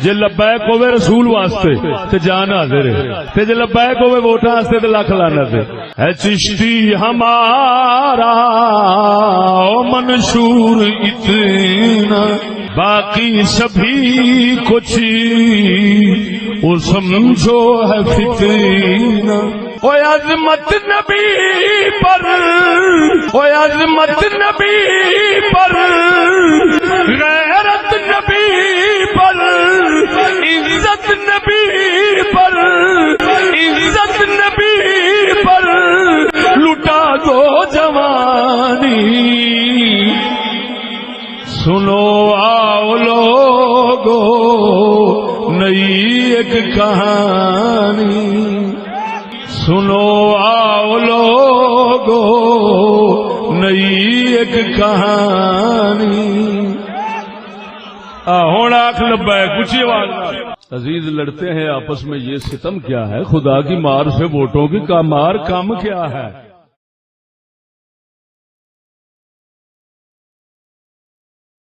جے لبیک ہوے رسول واسطے تے جان حاضر ہے، تے جے لبیک ہوے ووٹاں واسطے تے لکھ لعنت ہے۔ چشتی ہمارا منشور اتنا، باقی سبھی کچھ وہ سمجھو ہے فتنہ۔ اوے عظمت نبی پر، اوے عظمت نبی پر، غیرت نبی پر، عزت نبی پر، عزت نبی پر، لٹا دو جوانی۔ سنو آؤ لوگو نئی ایک کہانی، سنو آؤ لوگو نئی ایک کہانی۔ ہوں آنکھ لبیک اونچی آواز۔ عزیز لڑتے ہیں آپس میں یہ ستم کیا ہے، خدا کی مار سے ووٹوں کی مار کم کیا ہے۔